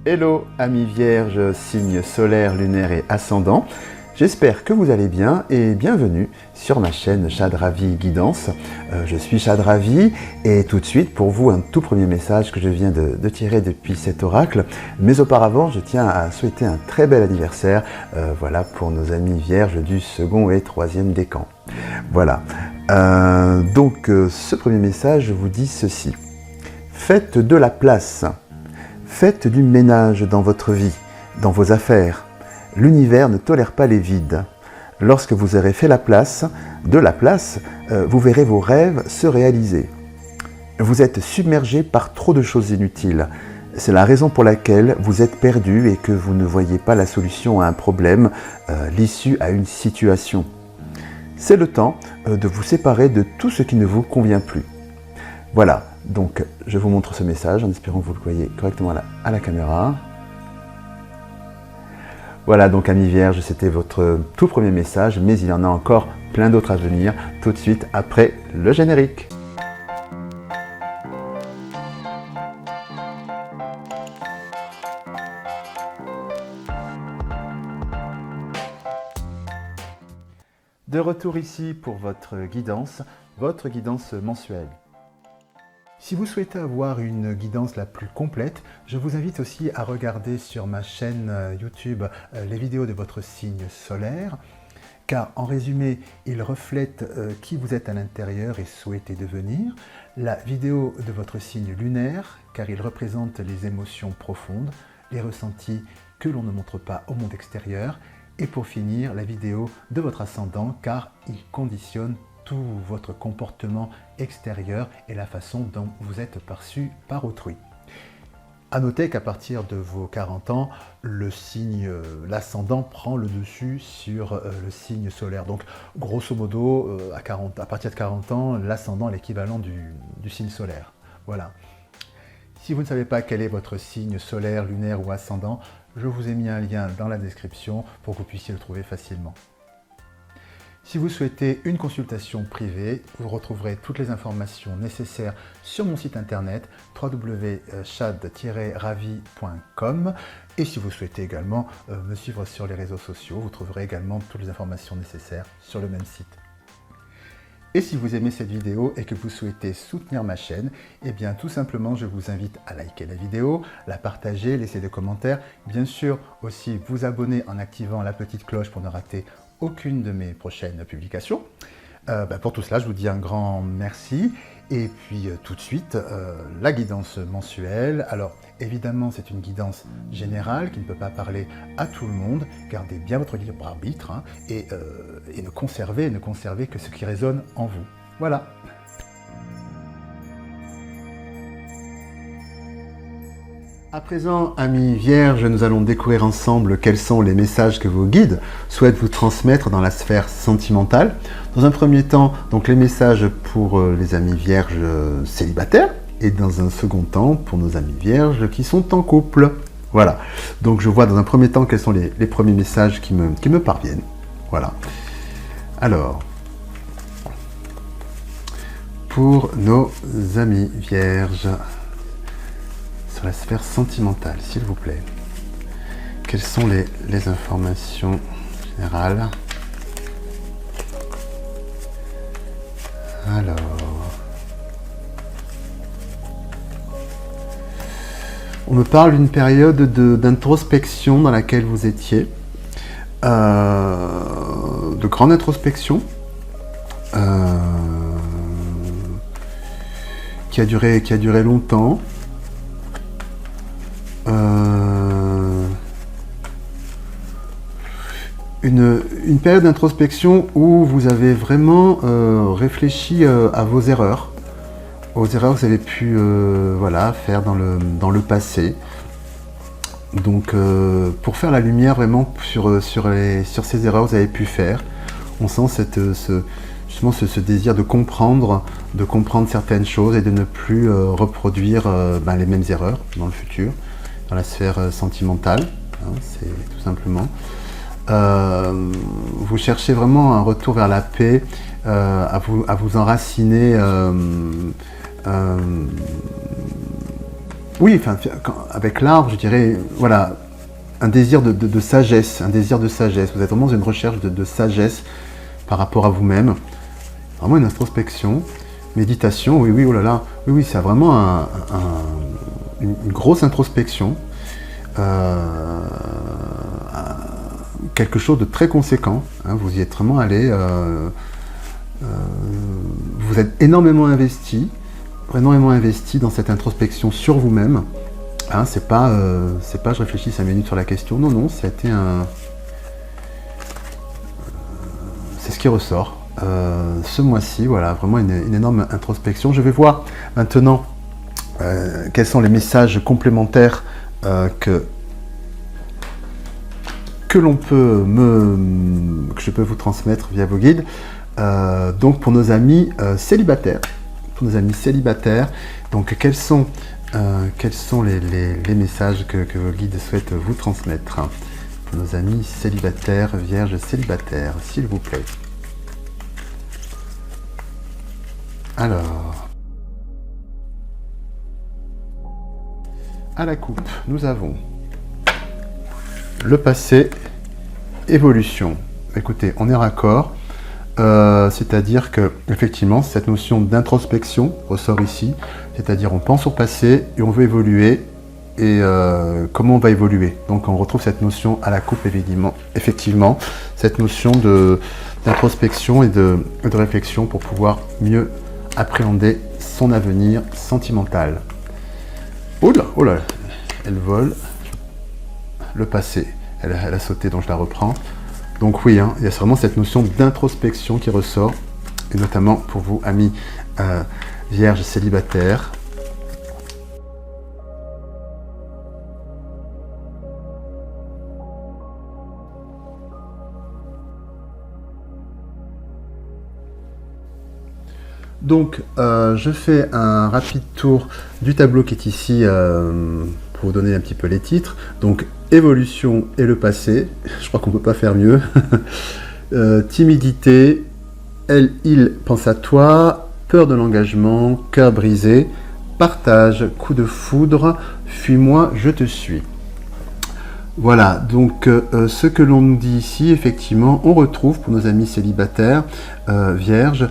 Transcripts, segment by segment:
Hello amis vierges, signes solaires, lunaires et ascendants. J'espère que vous allez bien et bienvenue sur ma chaîne Chad Ravi Guidance. Je suis Chad Ravi et tout de suite pour vous un tout premier message que je viens de tirer depuis cet oracle. Mais auparavant, je tiens à souhaiter un très bel anniversaire voilà, pour nos amis vierges du second et troisième décan. Voilà. Donc ce premier message vous dit ceci. Faites de la place. Faites du ménage dans votre vie, dans vos affaires. L'univers ne tolère pas les vides. Lorsque vous aurez fait de la place, vous verrez vos rêves se réaliser. Vous êtes submergé par trop de choses inutiles. C'est la raison pour laquelle vous êtes perdu et que vous ne voyez pas la solution à un problème, l'issue à une situation. C'est le temps de vous séparer de tout ce qui ne vous convient plus. Voilà, donc je vous montre ce message en espérant que vous le voyez correctement à la caméra. Voilà donc amis vierges, c'était votre tout premier message, mais il y en a encore plein d'autres à venir tout de suite après le générique. De retour ici pour votre guidance mensuelle. Si vous souhaitez avoir une guidance la plus complète, je vous invite aussi à regarder sur ma chaîne YouTube les vidéos de votre signe solaire, car en résumé, ils reflètent qui vous êtes à l'intérieur et souhaitez devenir. La vidéo de votre signe lunaire, car il représente les émotions profondes, les ressentis que l'on ne montre pas au monde extérieur. Et pour finir, la vidéo de votre ascendant, car il conditionne tout votre comportement extérieur et la façon dont vous êtes perçu par autrui. À noter qu'à partir de vos 40 ans, le signe, l'ascendant prend le dessus sur le signe solaire. Donc grosso modo, à partir de 40 ans, l'ascendant est l'équivalent du signe solaire. Voilà. Si vous ne savez pas quel est votre signe solaire, lunaire ou ascendant, je vous ai mis un lien dans la description pour que vous puissiez le trouver facilement. Si vous souhaitez une consultation privée, vous retrouverez toutes les informations nécessaires sur mon site internet www.chad-ravi.com et si vous souhaitez également me suivre sur les réseaux sociaux, vous trouverez également toutes les informations nécessaires sur le même site. Et si vous aimez cette vidéo et que vous souhaitez soutenir ma chaîne, eh bien tout simplement je vous invite à liker la vidéo, la partager, laisser des commentaires, bien sûr aussi vous abonner en activant la petite cloche pour ne rater aucune de mes prochaines publications. Pour tout cela, je vous dis un grand merci. Et puis tout de suite, la guidance mensuelle. Alors évidemment, c'est une guidance générale qui ne peut pas parler à tout le monde. Gardez bien votre libre arbitre hein, et ne conservez que ce qui résonne en vous. Voilà. À présent, amis vierges, nous allons découvrir ensemble quels sont les messages que vos guides souhaitent vous transmettre dans la sphère sentimentale. Dans un premier temps, donc les messages pour les amis vierges célibataires et dans un second temps pour nos amis vierges qui sont en couple. Voilà, donc je vois dans un premier temps quels sont les premiers messages qui me parviennent. Voilà. Alors, pour nos amis vierges, la sphère sentimentale, s'il vous plaît. Quelles sont les informations générales? Alors... on me parle d'une période d'introspection dans laquelle vous étiez. De grande introspection. Qui a duré longtemps. Une période d'introspection où vous avez vraiment réfléchi à vos erreurs, aux erreurs que vous avez pu voilà, faire dans le passé. Donc pour faire la lumière vraiment sur ces erreurs que vous avez pu faire, on sent justement ce désir de comprendre certaines choses et de ne plus reproduire les mêmes erreurs dans le futur, dans la sphère sentimentale, hein, c'est tout simplement. Vous cherchez vraiment un retour vers la paix, à vous enraciner Oui, enfin, avec l'art, je dirais, voilà, un désir de sagesse, un désir de sagesse. Vous êtes vraiment dans une recherche de sagesse par rapport à vous-même. Vraiment une introspection, méditation, oui, oui, oh là là, oui, oui, c'est vraiment une grosse introspection. Quelque chose de très conséquent, hein, vous y êtes vraiment allé, vous êtes énormément investi dans cette introspection sur vous-même. Hein, c'est pas je réfléchis 5 minutes sur la question, non, non, c'est ce qui ressort. Ce mois-ci, voilà, vraiment une énorme introspection. Je vais voir maintenant quels sont les messages complémentaires que je peux vous transmettre via vos guides. Donc pour nos amis célibataires, donc quels sont les messages que vos guides souhaitent vous transmettre pour nos amis célibataires, vierges célibataires, s'il vous plaît. Alors, à la coupe, nous avons le passé, évolution. Écoutez, on est raccord, c'est-à-dire que effectivement cette notion d'introspection ressort ici, c'est-à-dire on pense au passé et on veut évoluer, et comment on va évoluer. Donc on retrouve cette notion à la coupe, effectivement cette notion d'introspection et de réflexion pour pouvoir mieux appréhender son avenir sentimental. Oh là, elle vole. Le passé, elle a sauté, donc je la reprends. Donc oui, hein, il y a vraiment cette notion d'introspection qui ressort, et notamment pour vous, amis vierges célibataires. Donc, je fais un rapide tour du tableau qui est ici pour vous donner un petit peu les titres. Donc, évolution et le passé, je crois qu'on ne peut pas faire mieux. Timidité, il pense à toi, peur de l'engagement, cœur brisé, partage, coup de foudre, fuis-moi, je te suis. Voilà, donc ce que l'on nous dit ici, effectivement, on retrouve pour nos amis célibataires, vierges,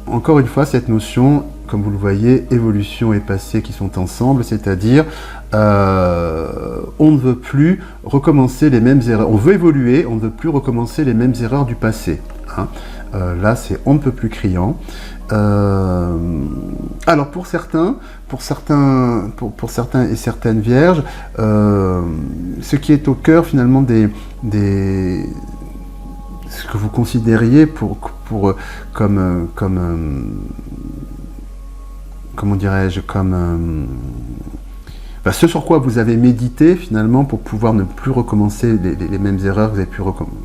encore une fois cette notion, comme vous le voyez, évolution et passé qui sont ensemble, c'est-à-dire on ne veut plus recommencer les mêmes erreurs, on veut évoluer, on ne veut plus recommencer les mêmes erreurs du passé. Hein. Là, c'est on ne peut plus criant. Alors pour certains et certaines vierges, ce qui est au cœur finalement ce que vous considériez comment dirais-je, ce sur quoi vous avez médité finalement pour pouvoir ne plus recommencer les mêmes erreurs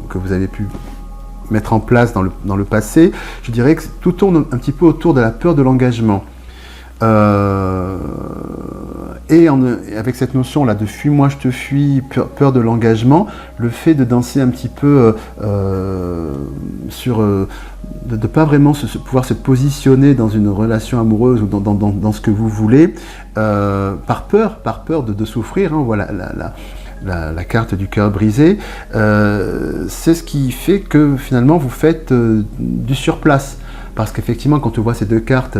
que vous avez pu mettre en place dans le passé, je dirais que tout tourne un petit peu autour de la peur de l'engagement. Et avec cette notion là de fuis-moi, je te fuis, peur de l'engagement, le fait de danser un petit peu de ne pas vraiment pouvoir se positionner dans une relation amoureuse ou dans ce que vous voulez, par peur de souffrir, hein, voilà la carte du cœur brisé, c'est ce qui fait que finalement vous faites du surplace. Parce qu'effectivement, quand on voit ces deux cartes,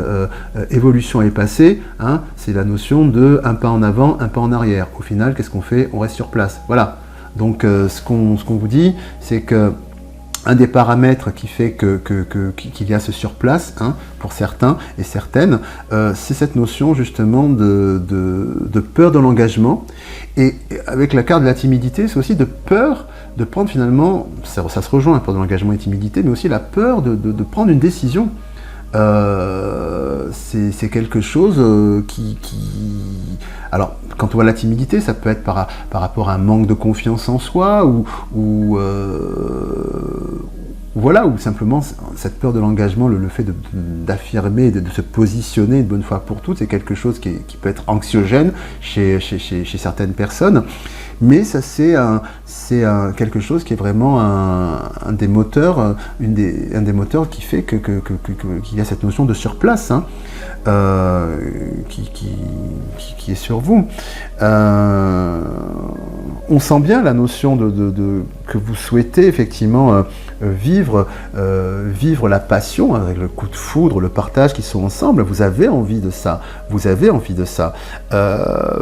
évolution et passé, hein, c'est la notion de un pas en avant, un pas en arrière. Au final, qu'est-ce qu'on fait? On reste sur place. Voilà. Donc, ce qu'on vous dit, c'est que un des paramètres qui fait qu'il y a ce surplace, hein, pour certains et certaines, c'est cette notion justement de peur de l'engagement. Et avec la carte de la timidité, c'est aussi de peur de prendre finalement, ça se rejoint, la peur de l'engagement et timidité, mais aussi la peur de prendre une décision. C'est quelque chose alors, quand on voit la timidité, ça peut être par rapport à un manque de confiance en soi, ou simplement cette peur de l'engagement, le fait d'affirmer, de se positionner une bonne fois pour toutes, c'est quelque chose qui peut être anxiogène chez certaines personnes. mais ça c'est quelque chose qui est vraiment un des moteurs, un des moteurs qui fait qu'il y a cette notion de surplace, hein, qui est sur vous. On sent bien la notion que vous souhaitez effectivement vivre la passion avec le coup de foudre, le partage qui sont ensemble. Vous avez envie de ça,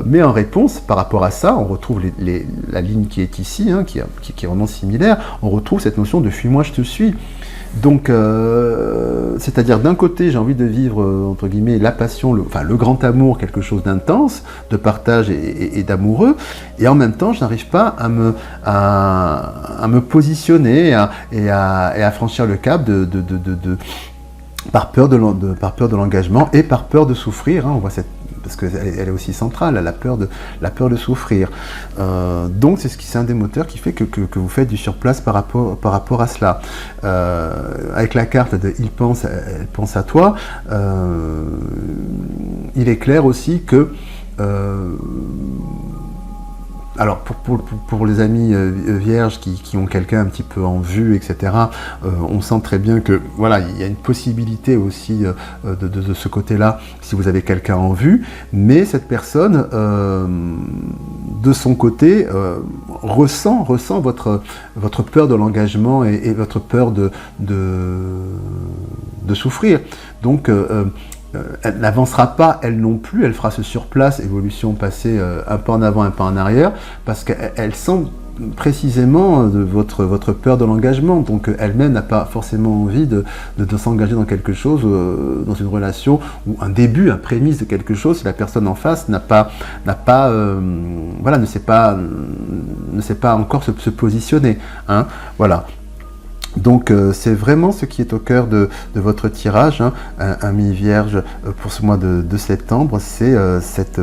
mais en réponse par rapport à ça, on retrouve la ligne qui est ici, hein, qui est vraiment similaire. On retrouve cette notion de fuis-moi, je te suis. Donc, c'est-à-dire d'un côté, j'ai envie de vivre, entre guillemets, la passion, le grand amour, quelque chose d'intense, de partage et d'amoureux, et en même temps, je n'arrive pas à me positionner et à franchir le cap par peur de l'engagement et par peur de souffrir, hein, on voit parce qu'elle est aussi centrale, la peur de souffrir. Donc c'est un des moteurs qui fait que vous faites du surplace par rapport à cela. Avec la carte de « il pense, elle pense à toi », il est clair aussi que alors pour les amis vierges qui ont quelqu'un un petit peu en vue, etc., on sent très bien que voilà, il y a une possibilité aussi de ce côté-là si vous avez quelqu'un en vue, mais cette personne de son côté ressent votre peur de l'engagement et votre peur de souffrir. Donc elle n'avancera pas, elle non plus, elle fera ce surplace, évolution passée, un pas en avant, un pas en arrière, parce qu'elle sent précisément votre peur de l'engagement, donc elle-même n'a pas forcément envie de s'engager dans quelque chose, dans une relation, ou un début, un prémisse de quelque chose, si la personne en face ne sait pas encore se positionner, hein, voilà. Donc c'est vraiment ce qui est au cœur de votre tirage, hein, ami Vierge, pour ce mois de septembre, c'est cette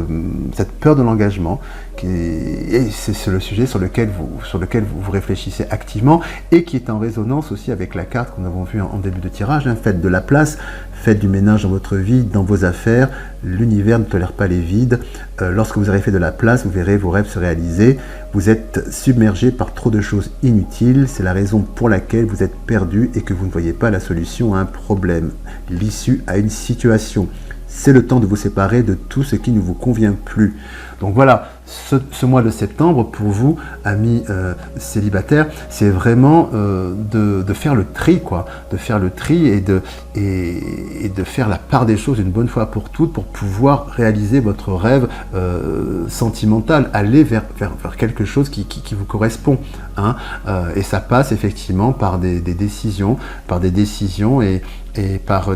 peur de l'engagement, et c'est le sujet sur lequel vous réfléchissez activement, et qui est en résonance aussi avec la carte que nous avons vue en début de tirage, hein, faites de la place, faites du ménage dans votre vie, dans vos affaires, l'univers ne tolère pas les vides, lorsque vous aurez fait de la place, vous verrez vos rêves se réaliser, vous êtes submergé par trop de choses inutiles, c'est la raison pour laquelle vous êtes perdu et que vous ne voyez pas la solution à un problème, l'issue à une situation. C'est le temps de vous séparer de tout ce qui ne vous convient plus. Donc voilà, ce mois de septembre, pour vous, amis célibataires, c'est vraiment de faire le tri, quoi. De faire le tri et de faire la part des choses une bonne fois pour toutes pour pouvoir réaliser votre rêve sentimental, aller vers quelque chose qui vous correspond, hein. Et ça passe effectivement par des décisions et par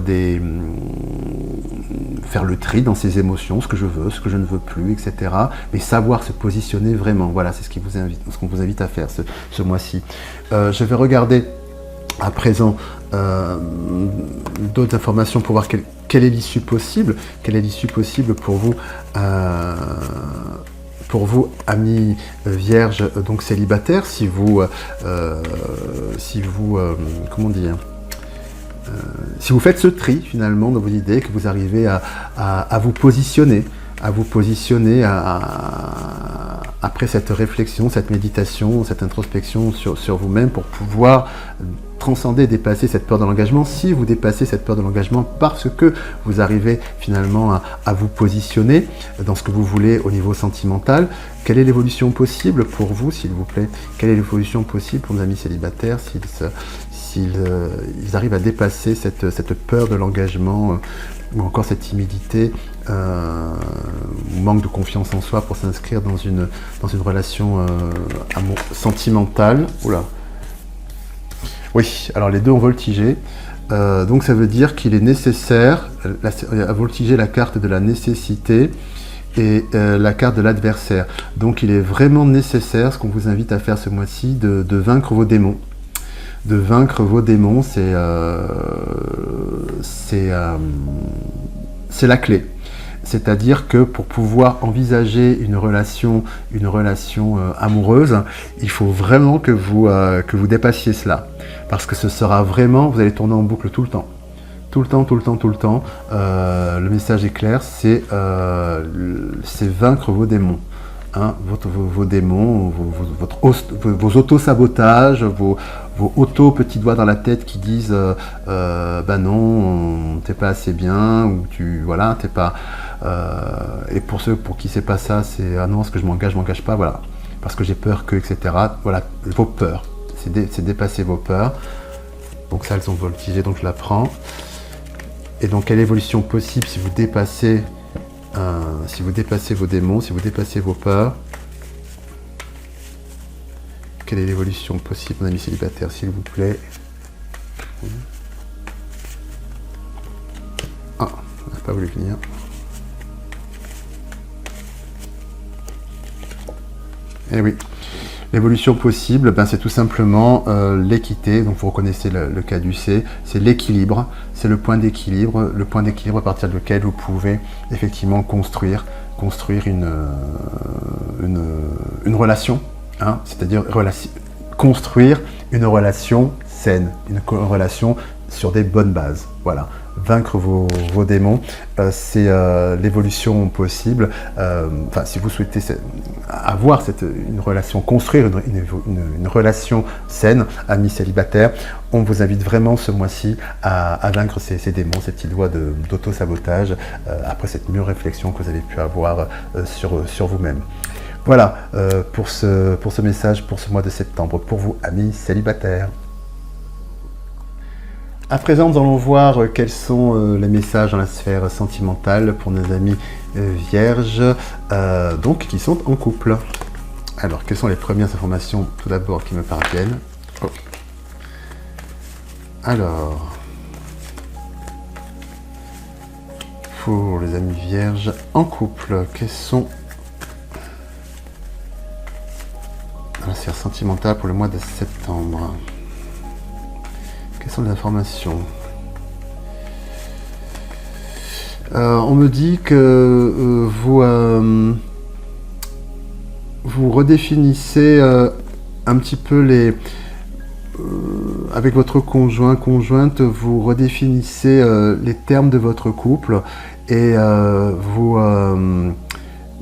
faire le tri dans ses émotions, ce que je veux, ce que je ne veux plus, etc. Mais savoir se positionner vraiment, voilà, c'est ce qu'on vous invite à faire ce mois-ci. Je vais regarder à présent d'autres informations pour voir quelle est l'issue possible, pour vous, amis vierges, donc célibataires, si vous faites ce tri finalement dans vos idées, que vous arrivez à vous positionner, après cette réflexion, cette méditation, cette introspection sur vous-même pour pouvoir transcender, dépasser cette peur de l'engagement. Si vous dépassez cette peur de l'engagement parce que vous arrivez finalement à vous positionner dans ce que vous voulez au niveau sentimental, quelle est l'évolution possible pour vous, s'il vous plaît? Quelle est l'évolution possible pour nos amis célibataires s'ils arrivent à dépasser cette peur de l'engagement ou encore cette timidité, ou manque de confiance en soi pour s'inscrire dans une relation sentimentale. Oula. Oui, alors les deux ont voltigé. Donc ça veut dire qu'il est nécessaire, à voltiger la carte de la nécessité et la carte de l'adversaire. Donc il est vraiment nécessaire, ce qu'on vous invite à faire ce mois-ci, de vaincre vos démons. De vaincre vos démons, c'est la clé. C'est-à-dire que pour pouvoir envisager une relation amoureuse, il faut vraiment que vous dépassiez cela. Parce que ce sera vraiment, vous allez tourner en boucle tout le temps. Tout le temps. Le message est clair, c'est vaincre vos démons. hein, vos démons, vos auto-sabotages, vos auto-petits doigts dans la tête qui disent bah non, t'es pas assez bien, ou voilà, t'es pas... et pour ceux pour qui c'est pas ça, c'est ah non, est-ce que je m'engage pas, voilà, parce que j'ai peur que, etc. Voilà, vos peurs, c'est dépasser vos peurs. Donc ça, elles ont voltigé, donc je la prends. Et donc, quelle évolution possible si vous dépassez vos démons, si vous dépassez vos peurs? Quelle est l'évolution possible, mon ami célibataire, s'il vous plaît? Ah, on n'a pas voulu venir. Eh oui. L'évolution possible, ben, c'est tout simplement l'équité. Donc vous reconnaissez le caducée, c'est l'équilibre, c'est le point d'équilibre à partir duquel vous pouvez effectivement construire une relation, hein, c'est-à-dire construire une relation saine, une relation sur des bonnes bases. Voilà. Vaincre vos démons, c'est l'évolution possible. Enfin, si vous souhaitez avoir une relation, construire une relation saine, amis célibataires, on vous invite vraiment ce mois-ci à vaincre ces démons, ces petites voies d'auto-sabotage, après cette mûre réflexion que vous avez pu avoir sur vous-même. Voilà pour ce message, pour ce mois de septembre, pour vous, amis célibataires. À présent, nous allons voir quels sont les messages dans la sphère sentimentale pour nos amis vierges, donc qui sont en couple. Alors, quelles sont les premières informations tout d'abord qui me parviennent? Oh. Alors, pour les amis vierges en couple, quels sont dans la sphère sentimentale pour le mois de septembre? Quelles sont les informations? On me dit que vous redéfinissez un petit peu avec votre conjointe, vous redéfinissez les termes de votre couple et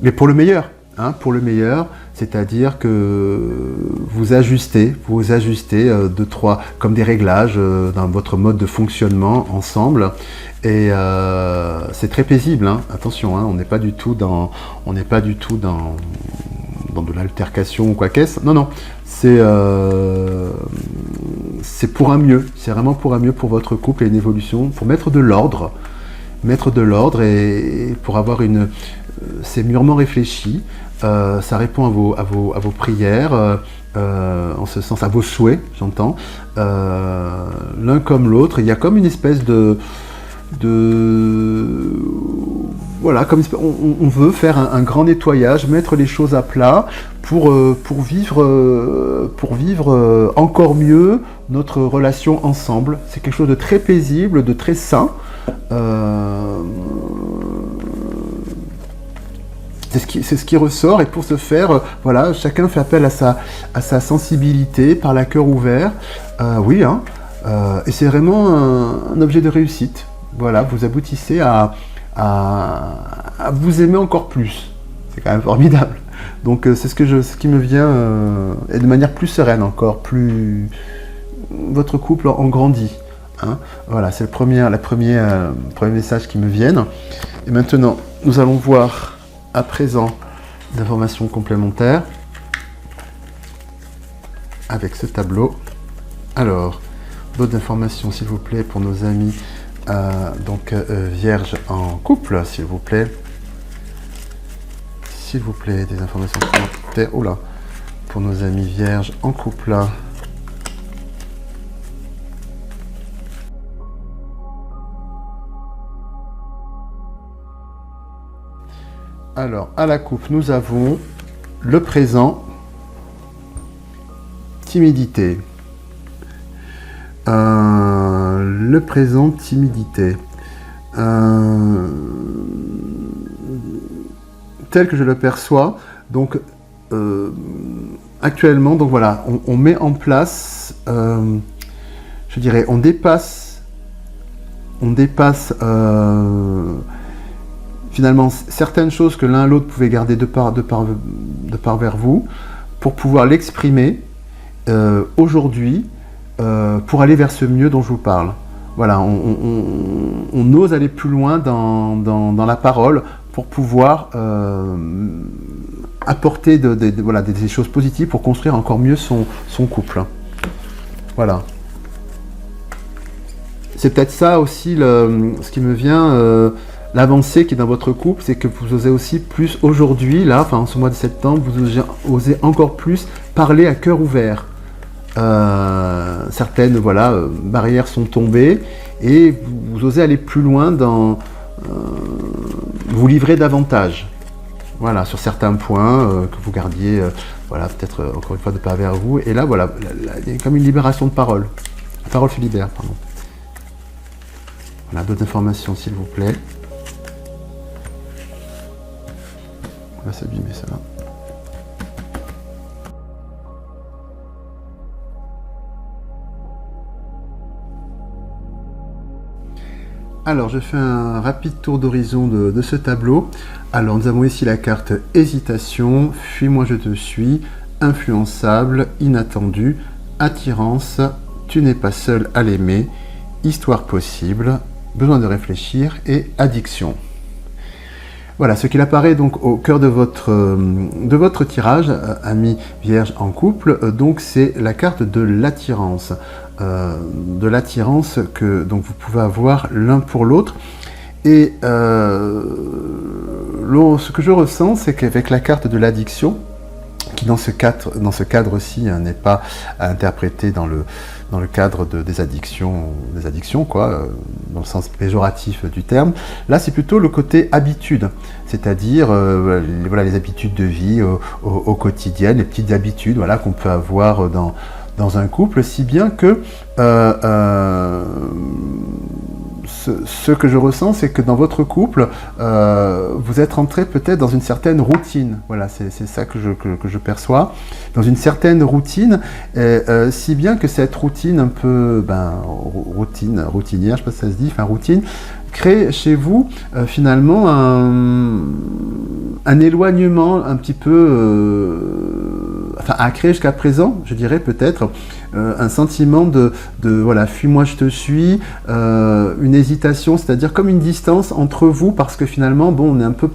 mais pour le meilleur, hein, pour le meilleur. C'est-à-dire que vous ajustez comme des réglages dans votre mode de fonctionnement ensemble. Et c'est très paisible, hein. Attention, hein, on n'est pas du tout dans de l'altercation ou quoi qu'est-ce. Non, non, c'est pour un mieux. C'est vraiment pour un mieux pour votre couple et une évolution, pour mettre de l'ordre et pour avoir c'est mûrement réfléchi. Ça répond à vos prières, en ce sens, à vos souhaits, j'entends. L'un comme l'autre, il y a comme une espèce voilà, comme on veut faire un grand nettoyage, mettre les choses à plat pour vivre encore mieux notre relation ensemble. C'est quelque chose de très paisible, de très sain. C'est ce qui ressort, et pour ce faire, voilà, chacun fait appel à sa sensibilité, par la cœur ouvert. Oui, hein, et c'est vraiment un objet de réussite. Voilà, vous aboutissez à vous aimer encore plus. C'est quand même formidable. Donc c'est ce qui me vient, et de manière plus sereine encore, votre couple en grandit. Hein. Voilà, c'est le premier message qui me vient. Et maintenant, nous allons voir à présent des informations complémentaires avec ce tableau. Alors, d'autres informations s'il vous plaît pour nos amis vierges en couple, s'il vous plaît. S'il vous plaît, des informations complémentaires. Oh là, pour nos amis vierges en couple. Alors, à la coupe, nous avons le présent, timidité. Le présent, timidité. Tel que je le perçois, donc actuellement, donc voilà, on met en place, je dirais, on dépasse finalement certaines choses que l'un à l'autre pouvait garder de par de part vers vous pour pouvoir l'exprimer aujourd'hui pour aller vers ce mieux dont je vous parle. Voilà, on ose aller plus loin dans la parole pour pouvoir apporter voilà, des choses positives pour construire encore mieux son couple. Voilà. C'est peut-être ça aussi ce qui me vient, l'avancée qui est dans votre couple, c'est que vous osez aussi plus aujourd'hui, là, enfin en ce mois de septembre, vous osez encore plus parler à cœur ouvert. Certaines voilà, barrières sont tombées et vous osez aller plus loin vous livrer davantage. Voilà, sur certains points que vous gardiez, voilà, peut-être encore une fois de pas vers vous. Et là, voilà, il y a comme une libération de parole. La parole se libère, pardon. Voilà, d'autres informations, s'il vous plaît. On va s'abîmer, ça va. Alors, je fais un rapide tour d'horizon de ce tableau. Alors, nous avons ici la carte hésitation, fuis-moi, je te suis, influençable, inattendu, attirance, tu n'es pas seul à l'aimer, histoire possible, besoin de réfléchir et addiction. Voilà, ce qu'il apparaît donc au cœur de votre tirage, ami vierge en couple, donc c'est la carte de l'attirance. Que donc vous pouvez avoir l'un pour l'autre. Et ce que je ressens, c'est qu'avec la carte de l'addiction, qui dans ce cadre-ci n'est pas à interpréter dans le cadre des addictions quoi, dans le sens péjoratif du terme. Là, c'est plutôt le côté habitude, c'est-à-dire voilà, les habitudes de vie au quotidien, les petites habitudes voilà, qu'on peut avoir dans un couple, si bien que ce que je ressens, c'est que dans votre couple, vous êtes rentré peut-être dans une certaine routine. Voilà, c'est ça que je perçois. Dans une certaine routine, si bien que cette routine un peu, routinière, je ne sais pas si ça se dit, enfin routine, crée chez vous finalement un éloignement un petit peu, a créé jusqu'à présent, je dirais peut-être, un sentiment de voilà, fuis-moi, je te suis, une hésitation, c'est-à-dire comme une distance entre vous, parce que finalement, bon, on est un peu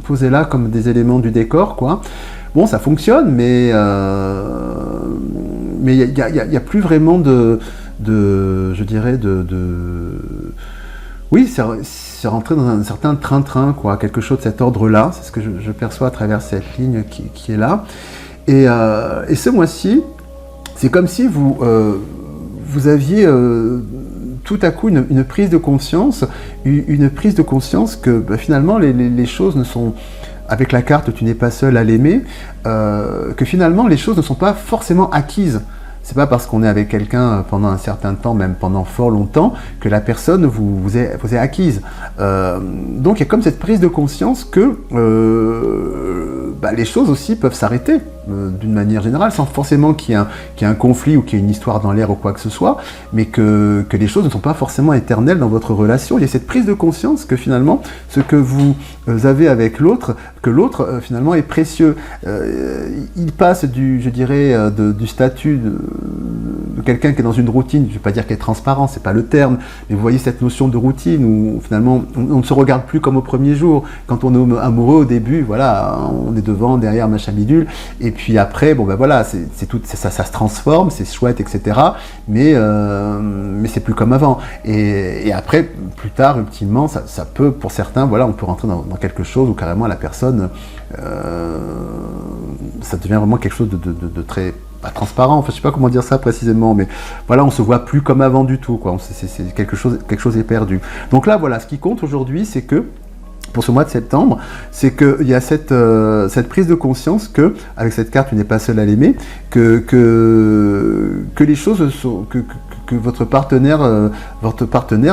posé là comme des éléments du décor, quoi. Bon, ça fonctionne, mais il y a plus vraiment je dirais, oui, c'est rentré dans un certain train-train, quoi, quelque chose de cet ordre-là, c'est ce que je perçois à travers cette ligne qui est là. Et ce mois-ci, c'est comme si vous aviez tout à coup une prise de conscience, que finalement les choses ne sont, avec la carte « Tu n'es pas seul à l'aimer », que finalement les choses ne sont pas forcément acquises. C'est pas parce qu'on est avec quelqu'un pendant un certain temps, même pendant fort longtemps, que la personne vous est acquise. Donc il y a comme cette prise de conscience que les choses aussi peuvent s'arrêter d'une manière générale, sans forcément qu'il y ait un conflit ou qu'il y ait une histoire dans l'air ou quoi que ce soit, mais que les choses ne sont pas forcément éternelles dans votre relation. Il y a cette prise de conscience que finalement, ce que vous avez avec l'autre, que l'autre finalement est précieux. Il passe du statut de quelqu'un qui est dans une routine, je ne vais pas dire qu'il est transparent, c'est pas le terme, mais vous voyez cette notion de routine où finalement on ne se regarde plus comme au premier jour. Quand on est amoureux au début, voilà, on est devant, derrière, machin bidule, et puis après, bon ben voilà, c'est tout, ça se transforme, c'est chouette, etc. Mais c'est plus comme avant. Et après, plus tard, ultimement, ça peut, pour certains, voilà, on peut rentrer dans quelque chose où carrément la personne, ça devient vraiment quelque chose de très pas transparent, enfin je sais pas comment dire ça précisément, mais voilà, on se voit plus comme avant du tout, quoi. C'est quelque chose est perdu. Donc là, voilà, ce qui compte aujourd'hui, c'est que pour ce mois de septembre, c'est qu'il y a cette prise de conscience que, avec cette carte, tu n'es pas seul à l'aimer, que les choses sont, que votre partenaire,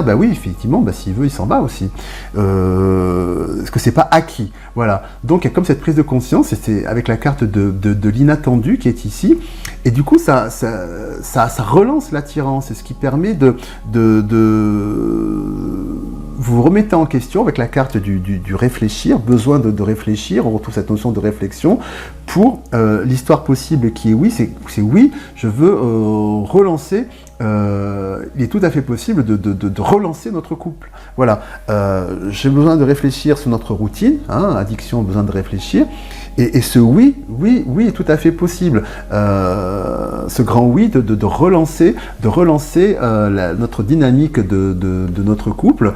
bah oui, effectivement, bah s'il veut, il s'en va aussi. Que c'est pas acquis. Voilà. Donc il y a comme cette prise de conscience, et c'est avec la carte de l'inattendu qui est ici, et du coup ça relance l'attirance, c'est ce qui permet vous remettez en question avec la carte du réfléchir, besoin de réfléchir, on retrouve cette notion de réflexion pour l'histoire possible qui est oui, c'est oui, je veux relancer, il est tout à fait possible de relancer notre couple. Voilà, j'ai besoin de réfléchir sur notre routine, hein, addiction, besoin de réfléchir, et ce oui est tout à fait possible. Ce grand oui de relancer notre dynamique de notre couple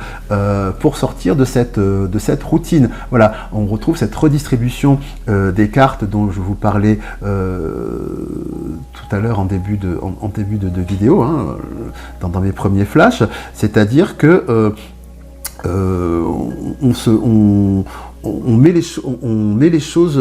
pour sortir de cette routine. Voilà, on retrouve cette redistribution des cartes dont je vous parlais tout à l'heure en début de vidéo, hein, dans mes premiers flashs, c'est-à-dire que on met les choses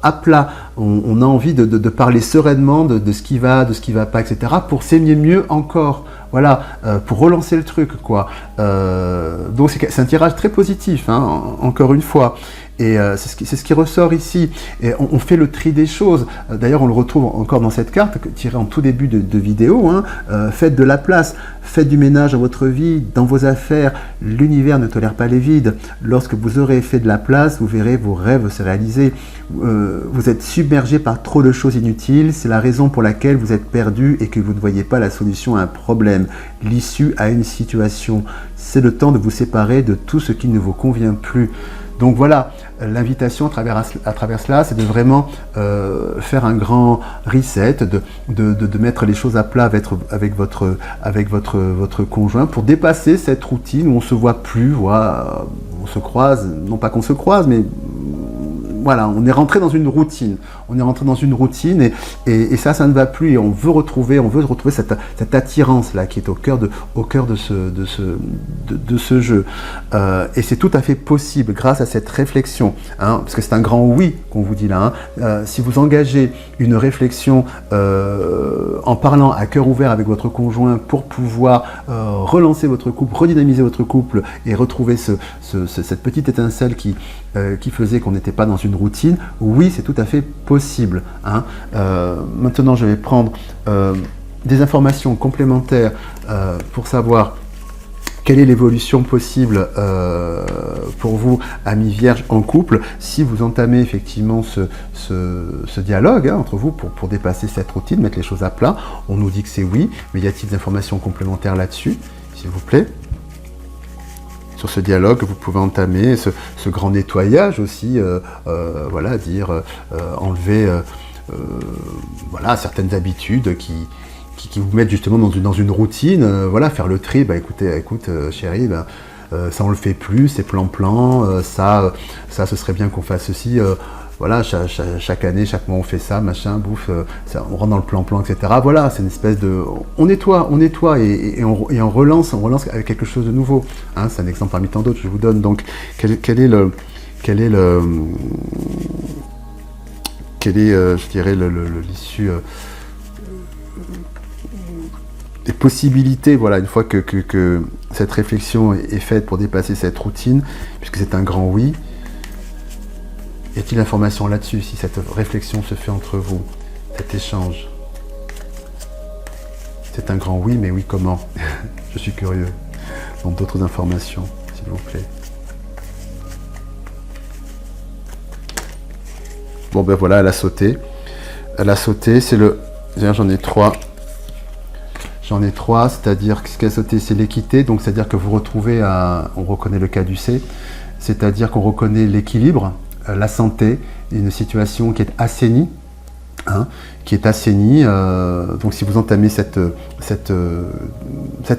à plat, on a envie de parler sereinement de ce qui va pas, etc. pour s'aimer mieux encore. Voilà, pour relancer le truc, quoi. Donc c'est un tirage très positif, hein, encore une fois. Et c'est ce qui ressort ici. Et on fait le tri des choses. D'ailleurs, on le retrouve encore dans cette carte, tirée en tout début de vidéo. Hein. Faites de la place, faites du ménage dans votre vie, dans vos affaires. L'univers ne tolère pas les vides. Lorsque vous aurez fait de la place, vous verrez vos rêves se réaliser. Vous êtes submergé par trop de choses inutiles. C'est la raison pour laquelle vous êtes perdu et que vous ne voyez pas la solution à un problème, l'issue à une situation. C'est le temps de vous séparer de tout ce qui ne vous convient plus. Donc voilà, l'invitation à travers cela, c'est de vraiment faire un grand reset, de mettre les choses à plat avec votre conjoint pour dépasser cette routine où on ne se voit plus, voilà, on se croise, non pas qu'on se croise, mais voilà, on est rentré dans une routine. Et ça ne va plus. Et on veut retrouver cette attirance-là qui est au cœur de ce jeu. Et c'est tout à fait possible grâce à cette réflexion. Hein, parce que c'est un grand oui qu'on vous dit là. Hein. Si vous engagez une réflexion en parlant à cœur ouvert avec votre conjoint pour pouvoir relancer votre couple, redynamiser votre couple et retrouver cette petite étincelle qui faisait qu'on n'était pas dans une routine, oui, c'est tout à fait possible. Hein. Maintenant, je vais prendre des informations complémentaires pour savoir quelle est l'évolution possible pour vous, amis vierges en couple, si vous entamez effectivement ce dialogue, hein, entre vous pour dépasser cette routine, mettre les choses à plat. On nous dit que c'est oui, mais y a-t-il des informations complémentaires là-dessus, s'il vous plaît ? Sur ce dialogue, vous pouvez entamer ce grand nettoyage aussi, voilà, enlever voilà, certaines habitudes qui vous mettent justement dans une routine, voilà, faire le tri, écoute chérie, ça on le fait plus, c'est plan-plan, ça ce serait bien qu'on fasse ceci, voilà, chaque année, chaque mois on fait ça, machin, bouffe, on rentre dans le plan-plan, etc. Voilà, c'est une espèce de... On nettoie et on relance avec quelque chose de nouveau. Hein, c'est un exemple parmi tant d'autres, je vous donne. Donc, quel est, je dirais, l'issue... des possibilités, voilà, une fois que cette réflexion est faite pour dépasser cette routine, puisque c'est un grand oui. Y a-t-il information là-dessus, si cette réflexion se fait entre vous, cet échange? C'est un grand oui, mais oui comment? Je suis curieux. Donc d'autres informations, s'il vous plaît. Bon ben voilà, elle a sauté. C'est le... J'en ai trois. C'est-à-dire que ce qui a sauté, c'est l'équité. Donc c'est-à-dire que vous retrouvez, on reconnaît le caducé, c'est-à-dire qu'on reconnaît l'équilibre, la santé, une situation qui est assainie, hein, donc si vous entamez cet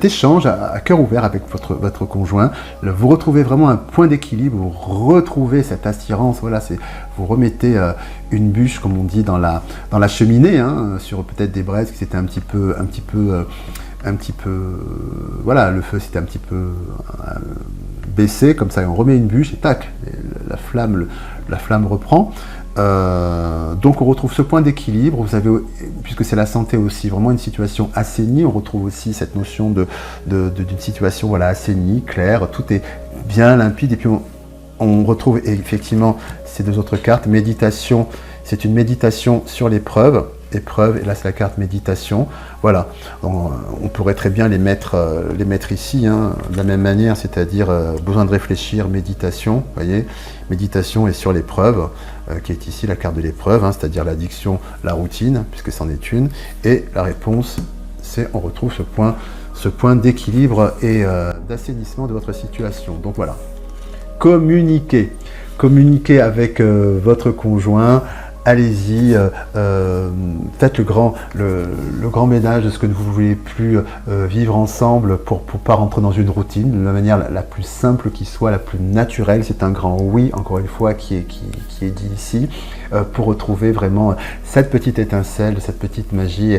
échange à cœur ouvert avec votre conjoint, vous retrouvez vraiment un point d'équilibre, vous retrouvez cette attirance, voilà, vous remettez une bûche, comme on dit, dans la cheminée, hein, sur peut-être des braises qui s'étaient un petit peu, voilà, le feu s'était un petit peu baissé, comme ça, et on remet une bûche et tac, la flamme reprend. Donc on retrouve ce point d'équilibre, vous avez, puisque c'est la santé aussi, vraiment une situation assainie, on retrouve aussi cette notion d'une situation, voilà, assainie, claire, tout est bien limpide, et puis on retrouve effectivement ces deux autres cartes, méditation, c'est une méditation sur l'épreuve, épreuve, et là c'est la carte méditation. Voilà, on pourrait très bien les mettre ici, hein, de la même manière, c'est-à-dire besoin de réfléchir, méditation, vous voyez, méditation est sur l'épreuve, qui est ici la carte de l'épreuve, hein, c'est-à-dire l'addiction, la routine, puisque c'en est une, et la réponse, c'est on retrouve ce point d'équilibre et d'assainissement de votre situation. Donc voilà, communiquez avec votre conjoint. Allez-y, faites le grand ménage de ce que vous ne voulez plus vivre ensemble pour pas rentrer dans une routine de la manière la plus simple qui soit, la plus naturelle. C'est un grand oui, encore une fois, qui est dit ici, pour retrouver vraiment cette petite étincelle, cette petite magie,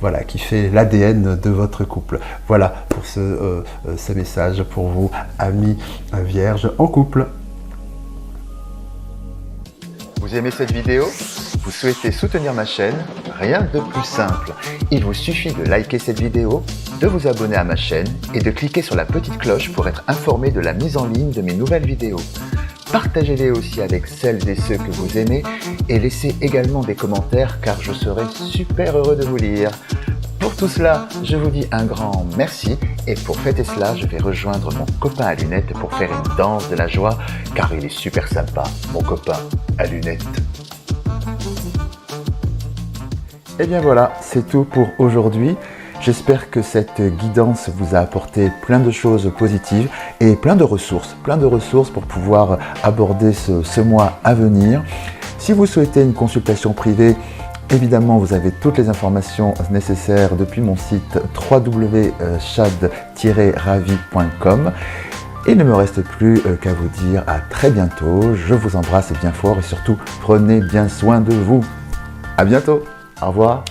voilà, qui fait l'ADN de votre couple. Voilà pour ce message pour vous, amis vierges en couple. Vous aimez cette vidéo? Vous souhaitez soutenir ma chaîne? Rien de plus simple. Il vous suffit de liker cette vidéo, de vous abonner à ma chaîne et de cliquer sur la petite cloche pour être informé de la mise en ligne de mes nouvelles vidéos. Partagez-les aussi avec celles et ceux que vous aimez et laissez également des commentaires car je serai super heureux de vous lire. Pour tout cela, je vous dis un grand merci et pour fêter cela, je vais rejoindre mon copain à lunettes pour faire une danse de la joie car il est super sympa, mon copain à lunettes. Et bien voilà, c'est tout pour aujourd'hui. J'espère que cette guidance vous a apporté plein de choses positives et plein de ressources pour pouvoir aborder ce mois à venir. Si vous souhaitez une consultation privée, évidemment, vous avez toutes les informations nécessaires depuis mon site www.chad-ravi.com. Et il ne me reste plus qu'à vous dire à très bientôt. Je vous embrasse bien fort et surtout, prenez bien soin de vous. À bientôt. Au revoir.